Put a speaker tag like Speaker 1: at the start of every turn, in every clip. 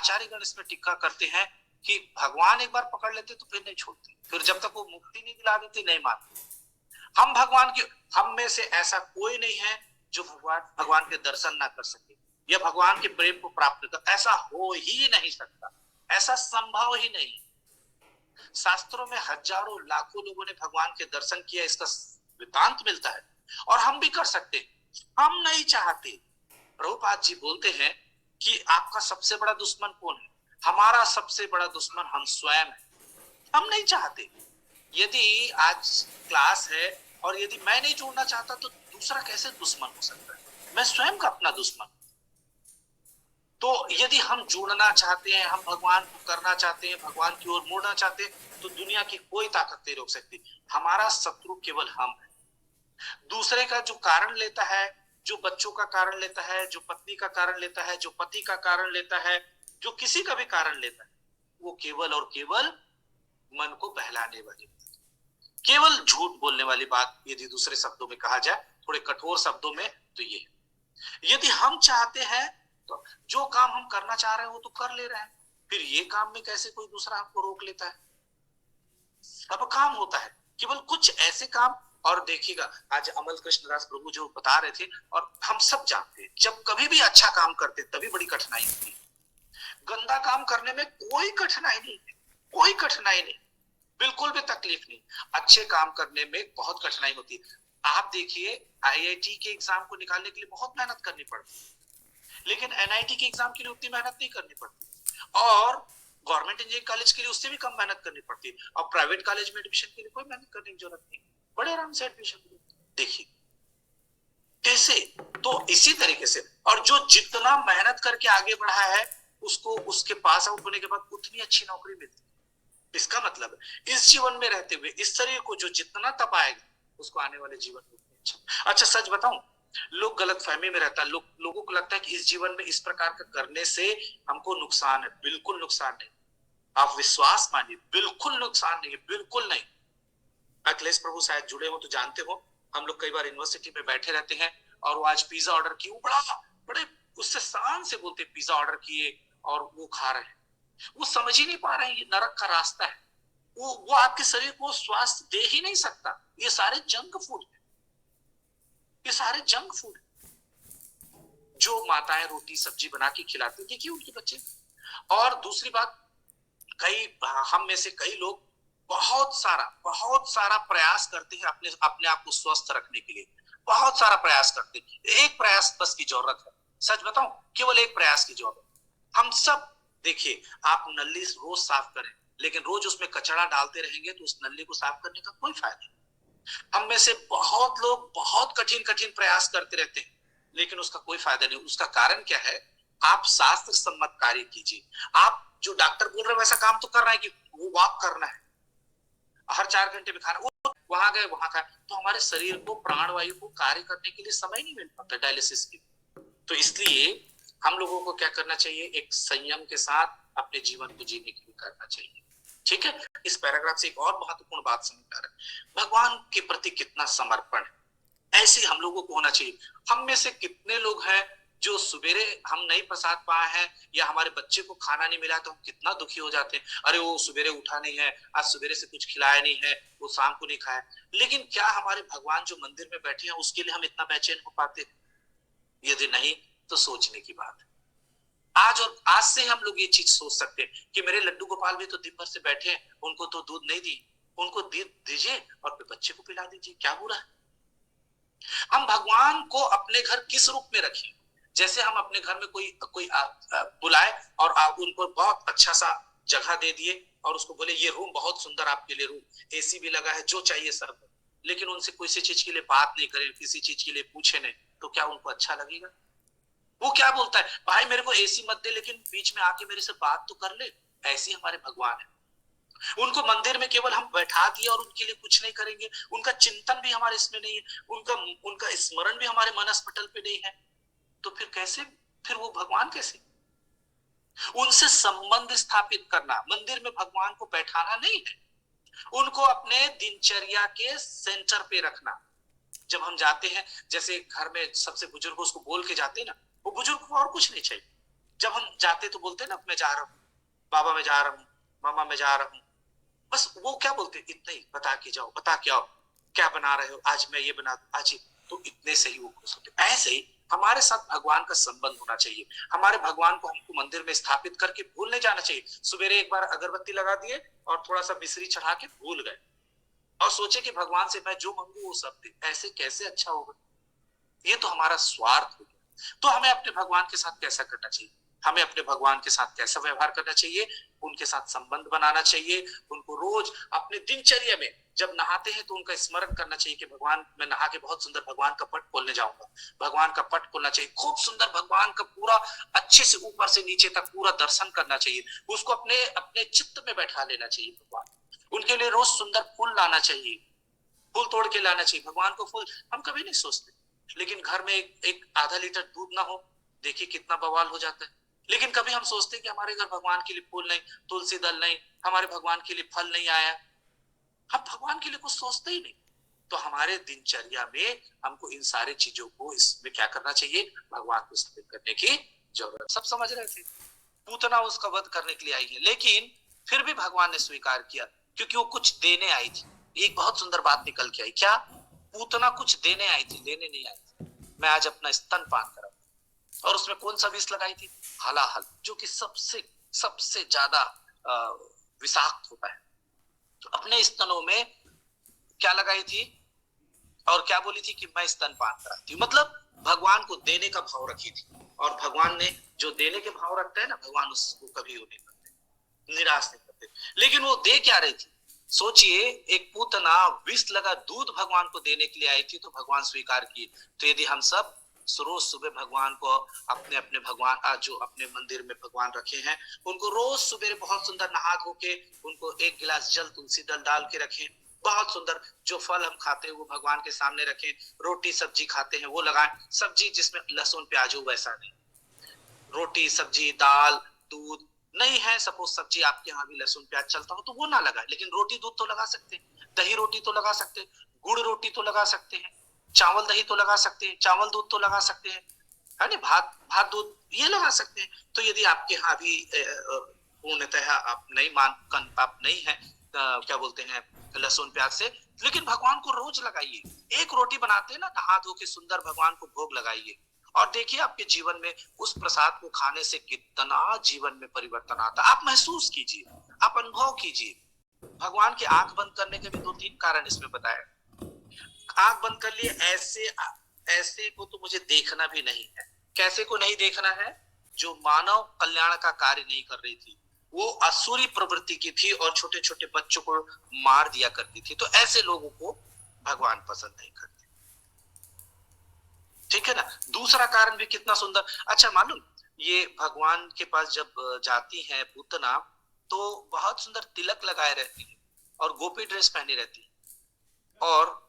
Speaker 1: आचार्यगण इसमें टिक्का करते हैं कि भगवान एक बार पकड़ लेते तो फिर नहीं छोड़ते, फिर जब तक वो मुक्ति नहीं दिला देते नहीं मानते। हम भगवान की, हम में से ऐसा कोई नहीं है जो भगवान के दर्शन ना कर सके या भगवान के प्रेम को प्राप्त कर, ऐसा हो ही नहीं सकता, ऐसा संभव ही नहीं। शास्त्रों में हजारों लाखों लोगों ने भगवान के दर्शन किया, इसका वृतांत मिलता है, और हम भी कर सकते हैं, हम नहीं चाहते। प्रभुपाद जी बोलते हैं कि आपका सबसे बड़ा दुश्मन कौन है? हमारा सबसे बड़ा दुश्मन हम स्वयं है। हम नहीं चाहते। यदि आज क्लास है और यदि मैं नहीं जुड़ना चाहता तो दूसरा कैसे दुश्मन हो सकता है? मैं स्वयं का अपना दुश्मन। तो यदि हम जुड़ना चाहते हैं, हम भगवान को करना चाहते हैं, भगवान की ओर मुड़ना चाहते हैं, तो दुनिया की कोई ताकत नहीं रोक सकती। हमारा शत्रु केवल हम है। दूसरे का जो कारण लेता है, जो बच्चों का कारण लेता है, जो पत्नी का कारण लेता है, जो पति का कारण लेता है, जो किसी का भी कारण लेता है, वो केवल और केवल मन को बहलाने वाली, केवल झूठ बोलने वाली बात। यदि दूसरे शब्दों में कहा जाए, थोड़े कठोर शब्दों में, तो ये यदि हम चाहते हैं तो जो काम हम करना चाह रहे हैं वो तो कर ले रहे हैं, फिर ये काम में कैसे कोई दूसरा हमको रोक लेता है? सब काम होता है, केवल कुछ ऐसे काम। और देखिएगा, आज अमल कृष्ण दास प्रभु जो बता रहे थे, और हम सब जानते हैं, जब कभी भी अच्छा काम करते तभी बड़ी कठिनाई होती है। गंदा काम करने में कोई कठिनाई नहीं है, कोई कठिनाई नहीं, बिल्कुल भी तकलीफ नहीं। अच्छे काम करने में बहुत कठिनाई होती है। आप देखिए, आईआईटी के एग्जाम को निकालने के लिए बहुत मेहनत करनी पड़ती है, लेकिन एनआईटी के एग्जाम के लिए उतनी मेहनत नहीं करनी पड़ती, और गवर्नमेंट इंजीनियरिंग कॉलेज के लिए उससे भी कम मेहनत करनी पड़ती है, और प्राइवेट कॉलेज में एडमिशन के लिए कोई मेहनत करने की जरूरत नहीं, बड़े आराम से एडमिशन। देखिए कैसे, तो इसी तरीके से, और जो जितना मेहनत करके आगे बढ़ा है उसको उसके पास आउट होने के बाद उतनी अच्छी नौकरी मिलती है। इसका मतलब इस जीवन में रहते हुए इस शरीर को जो जितना तपाएगा उसको आने वाले जीवन में अच्छा। अच्छा सच बताऊं, लोग गलत फहमी में रहता है, लोगों को लगता है कि इस जीवन में इस प्रकार का करने से हमको नुकसान है। बिल्कुल नुकसान नहीं, आप विश्वास मानिए, बिल्कुल नुकसान नहीं है, बिल्कुल नहीं। अखिलेश प्रभु शायद जुड़े हो तो जानते हो, हम लोग कई बार यूनिवर्सिटी में बैठे रहते हैं और वो आज पिज्जा ऑर्डर किए, बड़े उससे शान से बोलते पिज्जा ऑर्डर किए और वो खा रहे हैं। वो समझ ही नहीं पा रहे हैं ये नरक का रास्ता है। वो आपके शरीर को स्वास्थ्य दे ही नहीं सकता। ये सारे जंक फूड है, ये सारे जंक फूड जो माताएं रोटी सब्जी बना के खिलाती, देखिए उनके बच्चे। और दूसरी बात, हम में से कई लोग बहुत सारा प्रयास करते हैं अपने आप को स्वस्थ रखने के लिए, बहुत सारा प्रयास करते हैं। एक प्रयास बस की जरूरत है, सच बताऊं, केवल एक प्रयास की जरूरत। हम सब देखिए, आप नली रोज साफ करें, लेकिन रोज उसमें कचरा डालते रहेंगे तो उस नली को साफ करने का कोई फायदा नहीं। हम में से बहुत लोग बहुत कठिन प्रयास करते रहते हैं, लेकिन उसका कोई फायदा नहीं। उसका कारण क्या है? आप शास्त्र सम्मत कार्य कीजिए। आप जो डॉक्टर बोल रहे हैं वैसा काम तो कर रहे हैं कि वो वॉक करना है, हर 4 घंटे में खाना, वहां गए वहां खाए, तो हमारे शरीर को प्राणवायु को कार्य करने के लिए समय नहीं मिल पाता डायलिसिस के। तो इसलिए हम लोगों को क्या करना चाहिए? एक संयम के साथ अपने जीवन को जीने के लिए करना चाहिए। ठीक है, इस पैराग्राफ से एक और महत्वपूर्ण बात समझ आ रहा है, भगवान के प्रति कितना समर्पण है, ऐसे हम लोगों को होना चाहिए। हम में से कितने लोग हैं जो सवेरे हम नहीं प्रसाद पाए हैं या हमारे बच्चे को खाना नहीं मिला तो हम कितना दुखी हो जाते हैं, अरे वो सवेरे उठा नहीं है, आज सवेरे से कुछ खिलाया नहीं है, वो शाम को नहीं खाया। लेकिन क्या हमारे भगवान जो मंदिर में बैठे हैं उसके लिए हम इतना बेचैन हो पाते? यदि नहीं तो सोचने की बात है। आज से हम लोग ये चीज सोच सकते हैं कि मेरे लड्डू गोपाल भी तो दिन भर से बैठे हैं, उनको तो दूध नहीं दी, उनको दीजिए और फिर बच्चे को पिला दीजिए, क्या बुरा है? हम भगवान को अपने घर किस रूप में रखें? जैसे हम अपने घर में कोई बुलाए और उनको बहुत अच्छा सा जगह दे दिए और उसको बोले ये रूम बहुत सुंदर आपके लिए, रूम एसी भी लगा है, जो चाहिए सब, लेकिन उनसे किसी चीज के लिए बात नहीं करें, किसी चीज के लिए पूछे नहीं, तो क्या उनको अच्छा लगेगा? वो क्या बोलता है, भाई मेरे को एसी मत दे लेकिन बीच में आके मेरे से बात तो कर ले। ऐसे हमारे भगवान है। उनको मंदिर में केवल हम बैठा दिए और उनके लिए कुछ नहीं करेंगे, उनका चिंतन भी हमारे इसमें नहीं है, उनका स्मरण भी हमारे मनस पटल पे नहीं है, तो फिर कैसे, फिर वो भगवान कैसे? उनसे संबंध स्थापित करना, मंदिर में भगवान को बैठाना नहीं है, उनको अपने दिनचर्या के सेंटर पे रखना। जब हम जाते हैं, जैसे घर में सबसे बुजुर्ग उसको बोल के जाते हैं ना, वो बुजुर्ग को और कुछ नहीं चाहिए, जब हम जाते तो बोलते ना मैं जा रहा हूँ, बाबा मैं जा रहा हूँ, मामा मैं जा रहा हूँ, बस वो क्या बोलते, इतना ही बता के जाओ, बता के आओ क्या बना रहे हो, आज मैं ये बना दूं, आज ये, तो इतने से ही वो खुश होते। ऐसे ही हमारे साथ भगवान का संबंध होना चाहिए। हमारे भगवान को हमको मंदिर में स्थापित करके भूल नहीं जाना चाहिए। सवेरे एक बार अगरबत्ती लगा दिए और थोड़ा सा मिश्री चढ़ा के भूल गए और सोचे कि भगवान से मैं जो मांगू वो सब दे, ऐसे कैसे अच्छा होगा? ये तो हमारा स्वार्थ हो गया। तो हमें अपने भगवान के साथ कैसा करना चाहिए? हमें अपने भगवान के साथ कैसा व्यवहार करना चाहिए? उनके साथ संबंध बनाना चाहिए। उनको रोज अपने दिनचर्या में जब नहाते हैं तो उनका स्मरण करना चाहिए कि भगवान, मैं नहा के बहुत सुंदर भगवान का पट खोलने जाऊंगा, भगवान का पट खोलना चाहिए, खूब सुंदर भगवान का पूरा अच्छे से ऊपर से नीचे तक पूरा दर्शन करना चाहिए। उसको अपने अपने चित्त में बैठा लेना चाहिए भगवान। उनके लिए रोज सुंदर फूल लाना चाहिए, फूल तोड़ के लाना चाहिए। भगवान को फूल हम कभी नहीं सोचते, लेकिन घर में एक आधा लीटर दूध ना हो, देखिए कितना बवाल हो जाता है। लेकिन कभी हम सोचते हैं कि हमारे घर भगवान के लिए फूल नहीं, तुलसी दल नहीं, हमारे भगवान के लिए फल नहीं आया, हम भगवान के लिए कुछ सोचते ही नहीं। तो हमारे दिनचर्या में हमको इन सारी चीजों को इसमें क्या करना चाहिए? भगवान को स्थापित करने की जरूरत। सब समझ रहे थे। पूतना उसका वध करने के लिए आई है, लेकिन फिर भी भगवान ने स्वीकार किया क्योंकि वो कुछ देने आई थी। एक बहुत सुंदर बात निकल के आई, क्या? पूतना कुछ देने आई थी, लेने नहीं आई थी। मैं आज अपना स्तन पान करा, और उसमें कौन सा विष लगाई थी? हलाहल, जो कि सबसे सबसे ज्यादा विषाक्त होता है। तो अपने स्तनों में क्या लगाई थी और क्या बोली थी कि मैं स्तन पान कराती हूँ? मतलब भगवान को देने का भाव रखी थी। और भगवान ने जो देने के भाव रखते हैं ना, भगवान उसको कभी वो नहीं करते, निराश नहीं करते। लेकिन वो दे क्या रही थी? सोचिए, एक पूतना विष लगा दूध भगवान को देने के लिए आई थी, तो भगवान स्वीकार किए। तो यदि हम सब रोज सुबह भगवान को अपने अपने भगवान जो अपने मंदिर में भगवान रखे हैं, उनको रोज सुबह बहुत सुंदर नहा धो के उनको एक गिलास जल तुलसी दल डाल के रखें, बहुत सुंदर। जो फल हम खाते हैं वो भगवान के सामने रखें, रोटी सब्जी खाते हैं वो लगाएं, सब्जी जिसमें लहसुन प्याज हो वैसा नहीं, रोटी सब्जी दाल दूध नहीं है, सपोज सब्जी आपके यहाँ भी लहसुन प्याज चलता हो तो वो ना लगाए, लेकिन रोटी दूध तो लगा सकते हैं, दही रोटी तो लगा सकते हैं, गुड़ रोटी तो लगा सकते हैं, चावल दही तो लगा सकते हैं, चावल दूध तो लगा सकते हैं, है ना, भात भात दूध ये लगा सकते हैं। तो यदि आपके यहाँ भी पूर्णतः आप नहीं है क्या बोलते हैं लहसुन प्याज से, लेकिन भगवान को रोज लगाइए। एक रोटी बनाते हैं ना, नहा धो के सुंदर भगवान को भोग लगाइए, और देखिए आपके जीवन में उस प्रसाद को खाने से कितना जीवन में परिवर्तन आता है। आप महसूस कीजिए, आप अनुभव कीजिए। भगवान की आंख बंद करने के भी 2-3 कारण इसमें बताए। आंख बंद कर लिए, ऐसे ऐसे को तो मुझे देखना भी नहीं है। कैसे को नहीं देखना है? जो मानव कल्याण का कार्य नहीं कर रही थी, वो असुरी प्रवृत्ति की थी और छोटे छोटे बच्चों को मार दिया करती थी। तो ऐसे लोगों को भगवान पसंद नहीं करते, ठीक है ना। दूसरा कारण भी कितना सुंदर। अच्छा मालूम, ये भगवान के पास जब जाती है पूतना, तो बहुत सुंदर तिलक लगाए रहती है और गोपी ड्रेस पहनी रहती है। और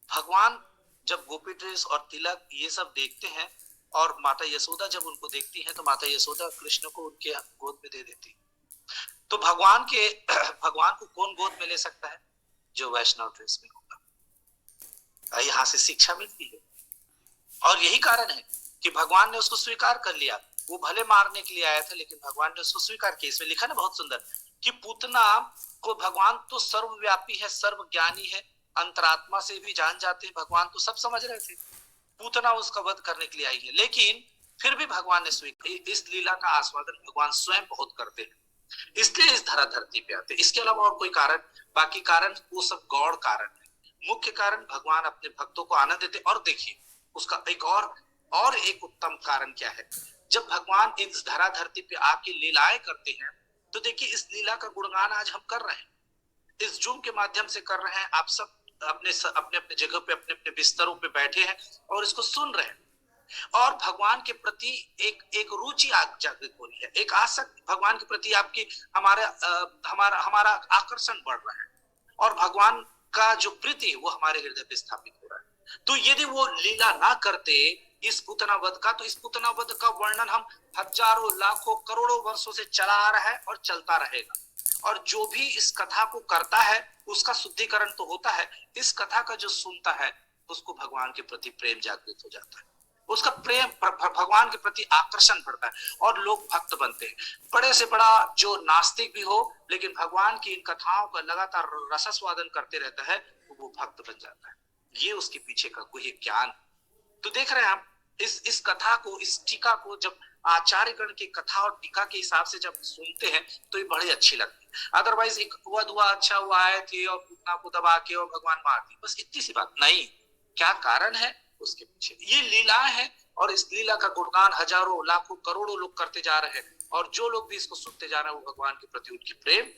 Speaker 1: भगवान जब गोपी ड्रेस और तिलक ये सब देखते हैं, और माता यशोदा जब उनको देखती हैं, तो माता यशोदा कृष्ण को उनके गोद में दे देती। तो भगवान को कौन गोद में ले सकता है? जो वैष्णव ड्रेस में होगा। यहाँ से शिक्षा मिलती है, और यही कारण है कि भगवान ने उसको स्वीकार कर लिया। वो भले मारने के लिए आया था, लेकिन भगवान ने उसको स्वीकार किया। इसमें लिखा ना बहुत सुंदर कि पूतना को भगवान तो सर्वव्यापी है, सर्वज्ञानी है, अंतरात्मा से भी जान जाते हैं, भगवान तो सब समझ रहे थे। पूतना उसका वध करने के लिए आई है, लेकिन फिर भी भगवान ने स्वीकार। इस लीला का आस्वादन भगवान स्वयं बहुत करते हैं, इसलिए इस धरती पे आते। इसके अलावा और कोई कारण, बाकी कारण वो सब गौड़ कारण है। मुख्य कारण भगवान अपने भक्तों को आनंद देते। और देखिए उसका एक और एक उत्तम कारण क्या है? जब भगवान इस धरती पे आके लीलाएं करते हैं, तो देखिए इस लीला का गुणगान आज हम कर रहे हैं, इस जूम के माध्यम से कर रहे हैं। आप सब अपने अपने जगह पे अपने अपने बिस्तरों पे बैठे हैं और इसको सुन रहे हैं, और भगवान के प्रति एक रुचि जागृत हो रही है, एक आसक्ति भगवान के प्रति आपकी, हमारा आकर्षण बढ़ रहा है, और भगवान का जो प्रीति वो हमारे हृदय पे स्थापित हो रहा है। तो यदि वो लीला ना करते इस पूतना वध का, तो इस पूतना वध का वर्णन हम हजारों लाखों करोड़ों वर्षों से चला आ रहा है और चलता रहेगा। और जो भी इस कथा को करता है उसका शुद्धिकरण तो होता है। इस कथा का जो सुनता है उसको भगवान के प्रति प्रेम जागृत हो जाता है। उसका प्रेम भगवान के प्रति आकर्षण बढ़ता है और लोग भक्त बनते हैं। बड़े से बड़ा जो नास्तिक भी हो लेकिन भगवान की इन कथाओं का लगातार रसास्वादन करते रहता है तो वो भक्त बन जाता है। ये उसके पीछे का कोई ज्ञान। तो देख रहे हैं आप इस कथा को, इस टीका को जब आचार्यगण की कथा और टीका के हिसाब से जब सुनते हैं तो ये बड़ी अच्छी लगती है। अदरवाइज एक हुआ दुआ अच्छा हुआ आए थे और पूतना को दबा के और भगवान मार दी, बस इतनी सी बात नहीं। क्या कारण है उसके पीछे? ये लीला है और इस लीला का गुणगान हजारों लाखों करोड़ों लोग करते जा रहे हैं और जो लोग भी इसको सुनते जा रहे हैं वो भगवान के प्रति उनकी प्रेम